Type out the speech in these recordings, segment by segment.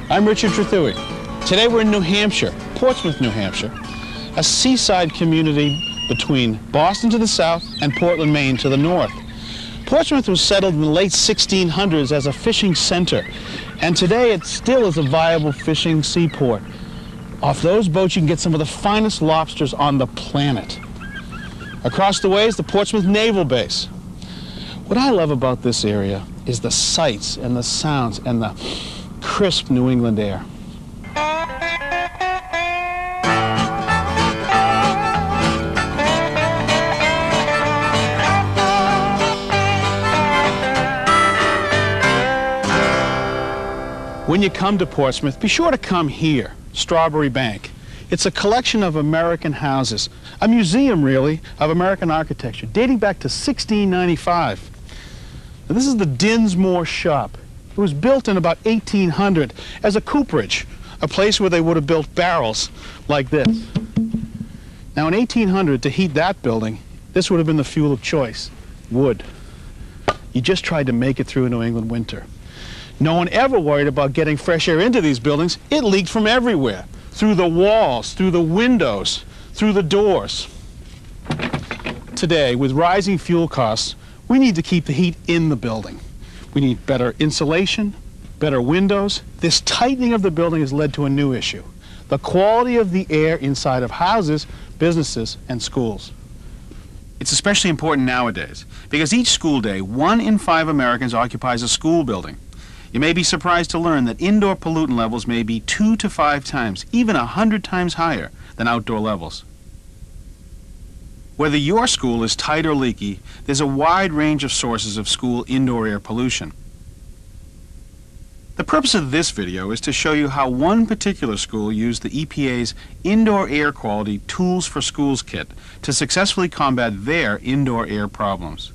I'm Richard Trethewey. Today we're in New Hampshire, Portsmouth, New Hampshire, a seaside community between Boston to the south and Portland, Maine to the north. Portsmouth was settled in the late 1600s as a fishing center, and today it still is a viable fishing seaport. Off those boats you can get some of the finest lobsters on the planet. Across the way is the Portsmouth Naval Base. What I love about this area is the sights and the sounds and the crisp New England air. When you come to Portsmouth, be sure to come here, Strawberry Bank. It's a collection of American houses, a museum, really, of American architecture, dating back to 1695. Now, this is the Dinsmore Shop. It was built in about 1800 as a cooperage, a place where they would have built barrels like this. Now, in 1800, to heat that building, this would have been the fuel of choice, wood. You just tried to make it through a New England winter. No one ever worried about getting fresh air into these buildings. It leaked from everywhere, through the walls, through the windows, through the doors. Today, with rising fuel costs, we need to keep the heat in the building. We need better insulation, better windows. This tightening of the building has led to a new issue: the quality of the air inside of houses, businesses, and schools. It's especially important nowadays because each school day, 1 in 5 Americans occupies a school building. You may be surprised to learn that indoor pollutant levels may be 2 to 5 times, even 100 times higher than outdoor levels. Whether your school is tight or leaky, there's a wide range of sources of school indoor air pollution. The purpose of this video is to show you how one particular school used the EPA's Indoor Air Quality Tools for Schools kit to successfully combat their indoor air problems.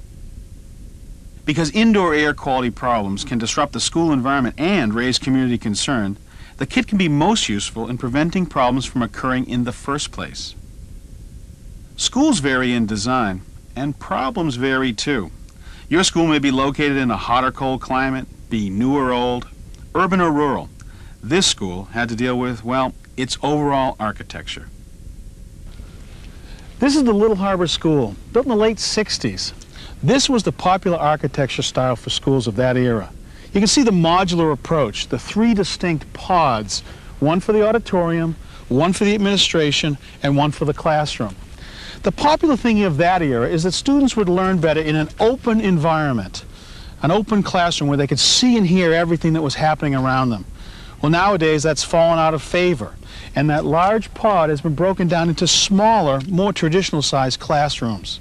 Because indoor air quality problems can disrupt the school environment and raise community concern, the kit can be most useful in preventing problems from occurring in the first place. Schools vary in design, and problems vary too. Your school may be located in a hot or cold climate, be new or old, urban or rural. This school had to deal with, well, its overall architecture. This is the Little Harbor School, built in the late 60s. This was the popular architecture style for schools of that era. You can see the modular approach, the 3 distinct pods, one for the auditorium, one for the administration, and one for the classroom. The popular thinking of that era is that students would learn better in an open environment, an open classroom where they could see and hear everything that was happening around them. Well, nowadays that's fallen out of favor, and that large pod has been broken down into smaller, more traditional sized classrooms.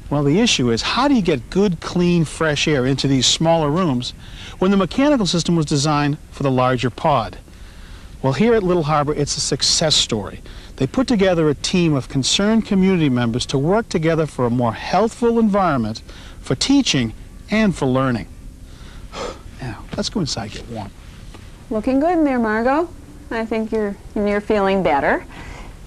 Well, the issue is, how do you get good, clean, fresh air into these smaller rooms when the mechanical system was designed for the larger pod? Well, here at Little Harbor, it's a success story. They put together a team of concerned community members to work together for a more healthful environment for teaching and for learning. Now, let's go inside and get warm. Looking good in there, Margot. I think you're feeling better.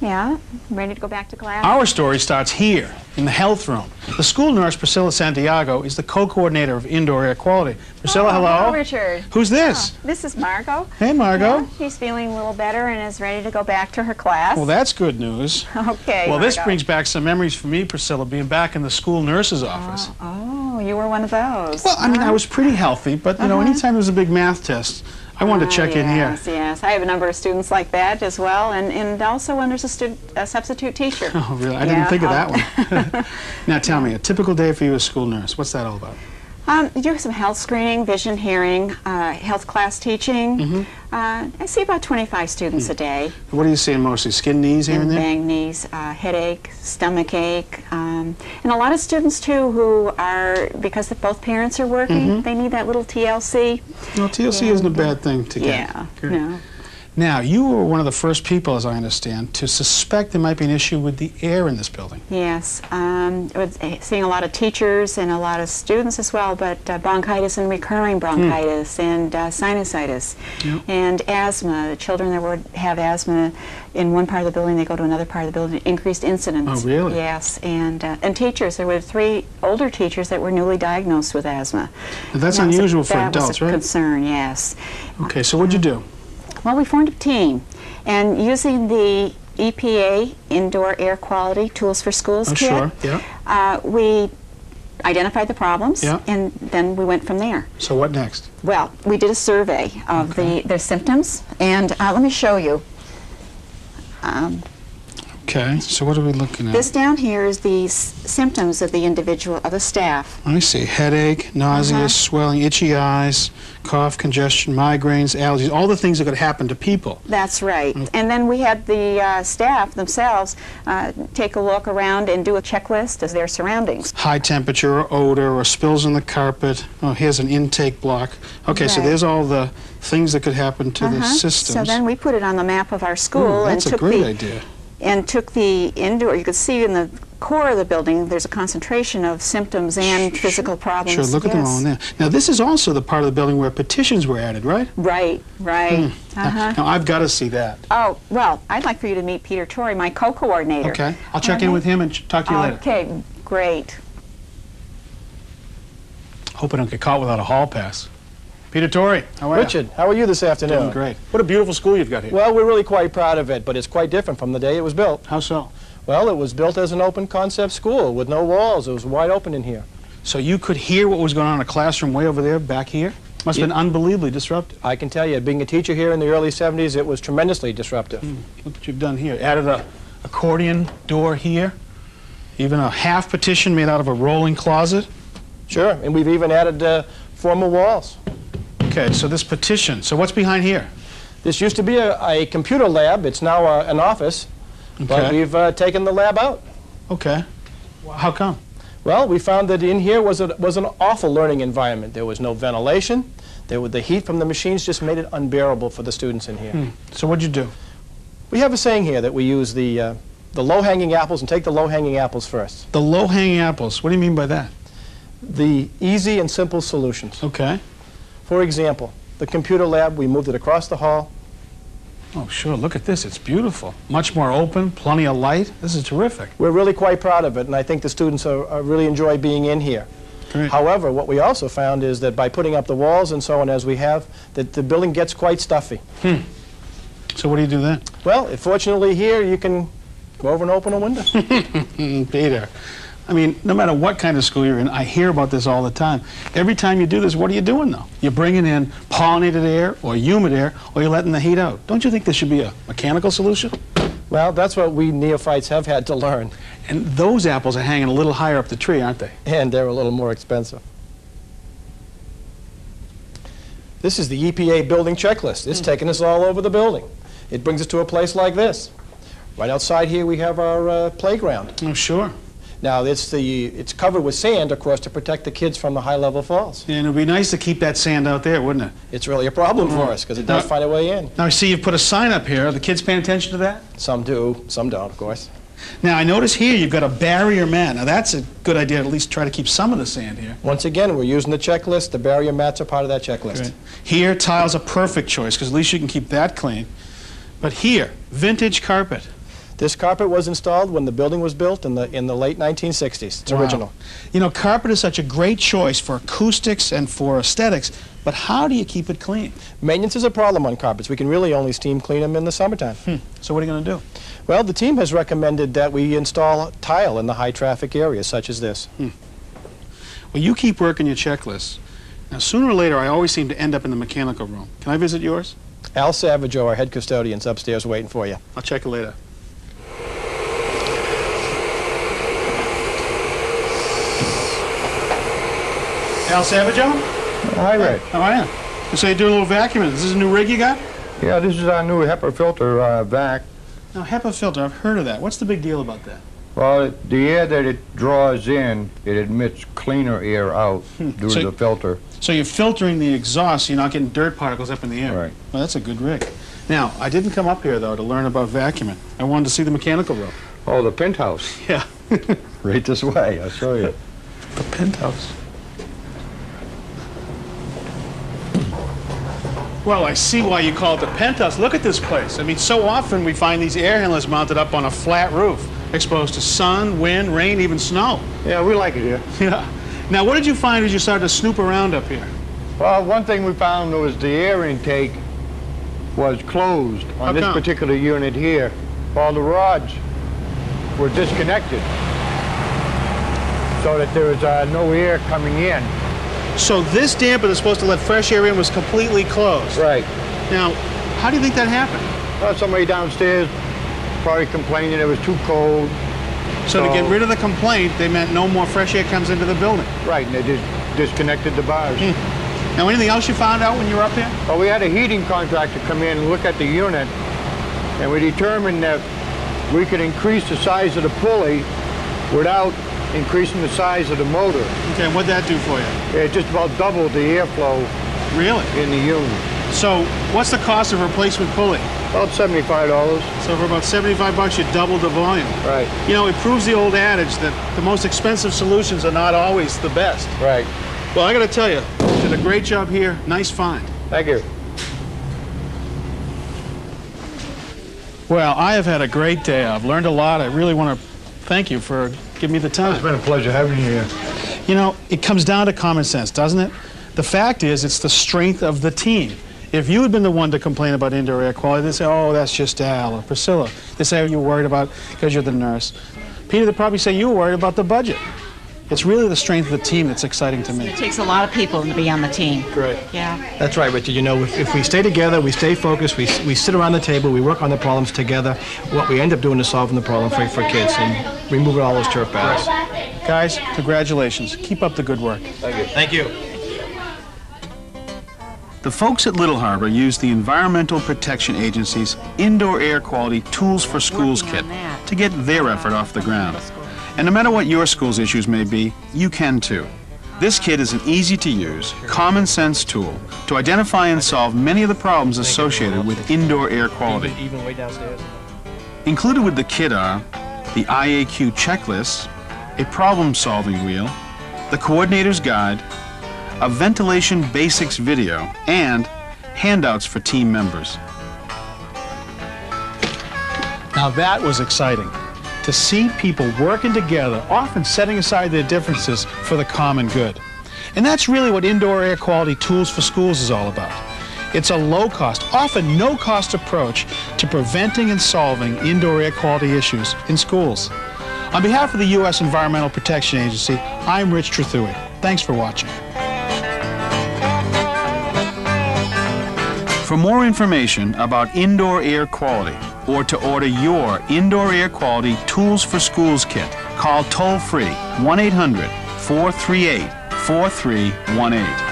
Yeah, ready to go back to class? Our story starts here, in the health room. The school nurse, Priscilla Santiago, is the co-coordinator of indoor air quality. Priscilla, hello. Hello, Richard. Who's this? Oh, this is Margot. Hey, Margot. Yeah, she's feeling a little better and is ready to go back to her class. Well, that's good news. Okay, Well, this Margot. brings back some memories for me, Priscilla, being back in the school nurse's office. Oh, you were one of those. Well, I mean, I was pretty healthy, but, you know, anytime there was a big math test, I wanted to check in here. Yes, yes. I have a number of students like that as well, and also when there's a substitute teacher. Oh, really? I didn't think of that one. Now, tell me, a typical day for you as school nurse, what's that all about? You do some health screening, vision, hearing, health class teaching. I see about 25 students a day. What are you seeing mostly? Skin, knees here and there? Bang knees, headache, stomach ache, and a lot of students too who are, because both parents are working, they need that little TLC. Well, TLC isn't a bad thing to get. Yeah, no. Now, you were one of the first people, as I understand, to suspect there might be an issue with the air in this building. Yes, seeing a lot of teachers and a lot of students as well, but bronchitis and recurring bronchitis and sinusitis and asthma. The children that would have asthma in one part of the building, they go to another part of the building, increased incidence. Oh, really? Yes, and teachers. There were 3 older teachers that were newly diagnosed with asthma. Now, that's unusual for adults, right? That was a concern, yes. Okay, so what'd you do? Well, we formed a team, and using the EPA Indoor Air Quality Tools for Schools kit, sure. Yeah. We identified the problems, Yeah. and then we went from there. So what next? Well, we did a survey of their symptoms, and let me show you. Okay, so what are we looking at? This down here is the symptoms of the individual, of the staff. I see. Headache, nausea, swelling, itchy eyes, cough, congestion, migraines, allergies, all the things that could happen to people. That's right. And then we had the staff themselves take a look around and do a checklist of their surroundings. High temperature or odor or spills on the carpet. Oh, here's an intake block. Okay, so Right. there's all the things that could happen to the systems. So then we put it on the map of our school and that's a took great the idea. and took the indoor. You could see in the core of the building there's a concentration of symptoms and physical problems. Sure, look at them all in there. Now, this is also the part of the building where petitions were added, right? Right, right. Now, I've got to see that. Oh, well, I'd like for you to meet Peter Torrey, my co-coordinator. Okay, I'll check in with him and talk to you later. Okay, great. Hope I don't get caught without a hall pass. Peter Torrey, how are Richard, how are you this afternoon? Doing great. What a beautiful school you've got here. Well, we're really quite proud of it, but it's quite different from the day it was built. How so? Well, it was built as an open concept school with no walls. It was wide open in here. So you could hear what was going on in a classroom way over there, back here? Must have been unbelievably disruptive. I can tell you, being a teacher here in the early 70s, it was tremendously disruptive. Look what you've done here. Added a accordion door here. Even a half partition made out of a rolling closet. Sure, and we've even added formal walls. Okay, so this petition. So what's behind here? This used to be a computer lab. It's now an office, but Okay. we've taken the lab out. Okay. How come? Well, we found that in here was an awful learning environment. There was no ventilation. The heat from the machines just made it unbearable for the students in here. So what'd you do? We have a saying here that we use the low-hanging apples and take the low-hanging apples first. The low-hanging apples. What do you mean by that? The easy and simple solutions. Okay. For example, the computer lab, we moved it across the hall. Oh, sure. Look at this. It's beautiful. Much more open, plenty of light. This is terrific. We're really quite proud of it, and I think the students are really enjoy being in here. Great. However, what we also found is that by putting up the walls and so on as we have, that the building gets quite stuffy. So what do you do then? Well, fortunately here you can go over and open a window. Peter, I mean, no matter what kind of school you're in, I hear about this all the time. Every time you do this, what are you doing, though? You're bringing in pollinated air or humid air, or you're letting the heat out. Don't you think there should be a mechanical solution? Well, that's what we neophytes have had to learn, And those apples are hanging a little higher up the tree, aren't they? and they're a little more expensive. This is the EPA building checklist. It's taken us all over the building. It brings us to a place like this. Right outside here we have our playground. Oh, sure. Now, it's covered with sand, of course, to protect the kids from the high-level falls. Yeah, and it would be nice to keep that sand out there, wouldn't it? It's really a problem for us, because it does find a way in. Now, I see you've put a sign up here. Are the kids paying attention to that? Some do, some don't, of course. Now, I notice here you've got a barrier mat. Now, that's a good idea to at least try to keep some of the sand here. Once again, we're using the checklist. The barrier mats are part of that checklist. Great. Here, tile's a perfect choice, because at least you can keep that clean. But here, vintage carpet. This carpet was installed when the building was built in the late 1960s. It's Wow. original. You know, carpet is such a great choice for acoustics and for aesthetics, but how do you keep it clean? Maintenance is a problem on carpets. We can really only steam clean them in the summertime. So what are you going to do? Well, the team has recommended that we install tile in the high-traffic areas, such as this. Well, you keep working your checklists. Now, sooner or later, I always seem to end up in the mechanical room. Can I visit yours? Al Savageau, our head custodian's upstairs waiting for you. I'll check it later. Al Savageau? Hi, Ray. How are you? So you're doing a little vacuuming. Is this a new rig you got? Yeah, this is our new HEPA filter vac. Now, HEPA filter, I've heard of that. What's the big deal about that? Well, the air that it draws in, it admits cleaner air out due So- to the filter. So you're filtering the exhaust, so you're not getting dirt particles up in the air. Right. Well, that's a good rig. Now, I didn't come up here, though, to learn about vacuuming. I wanted to see the mechanical room. Oh, the penthouse. Yeah. Right this way, I'll show you. The penthouse. Well, I see why you call it the penthouse. Look at this place. I mean, so often we find these air handlers mounted up on a flat roof, exposed to sun, wind, rain, even snow. Yeah, we like it here. Yeah. Now, what did you find as you started to snoop around up here? Well, one thing we found was the air intake was closed How on this come? particular unit here. All the rods were disconnected so that there was no air coming in. So this damper that's supposed to let fresh air in was completely closed. Right. Now, how do you think that happened? Well, somebody downstairs probably complaining it was too cold. So to get rid of the complaint, they meant no more fresh air comes into the building. Right, and they just disconnected the bars. Now, anything else you found out when you were up here? Well, we had a heating contractor come in and look at the unit, and we determined that we could increase the size of the pulley without increasing the size of the motor. Okay, what'd that do for you? It just about doubled the airflow Really? in the unit. So what's the cost of a replacement pulley? About $75. So for about 75 bucks, you doubled the volume. Right. You know, it proves the old adage that the most expensive solutions are not always the best. Right. Well, I got to tell you, you did a great job here. Nice find. Thank you. Well, I have had a great day. I've learned a lot. I really want to thank you for giving me the time. It's been a pleasure having you here. You know, it comes down to common sense, doesn't it? The fact is, it's the strength of the team. If you had been the one to complain about indoor air quality, they'd say, oh, that's just Al or Priscilla. They'd say, oh, you're worried about because you're the nurse. Peter, they'd probably say you were worried about the budget. It's really the strength of the team that's exciting to me. It takes a lot of people to be on the team. Great. Yeah. That's right, Richard. You know, if we stay together, we stay focused, we sit around the table, we work on the problems together, what we end up doing is solving the problem for kids and removing all those turf battles. Guys, congratulations. Keep up the good work. Thank you. Thank you. The folks at Little Harbor use the Environmental Protection Agency's Indoor Air Quality Tools for Schools kit to get their effort off the ground. And no matter what your school's issues may be, you can too. This kit is an easy-to-use, common-sense tool to identify and solve many of the problems associated with indoor air quality. Even way downstairs. Included with the kit are the IAQ checklist, a problem-solving wheel, the coordinator's guide, a ventilation basics video, and handouts for team members. Now that was exciting. To see people working together, often setting aside their differences for the common good. And that's really what Indoor Air Quality Tools for Schools is all about. It's a low-cost, often no-cost approach to preventing and solving indoor air quality issues in schools. On behalf of the U.S. Environmental Protection Agency, I'm Rich Trethewey. Thanks for watching. For more information about indoor air quality, or to order your Indoor Air Quality Tools for Schools kit, call toll-free 1-800-438-4318.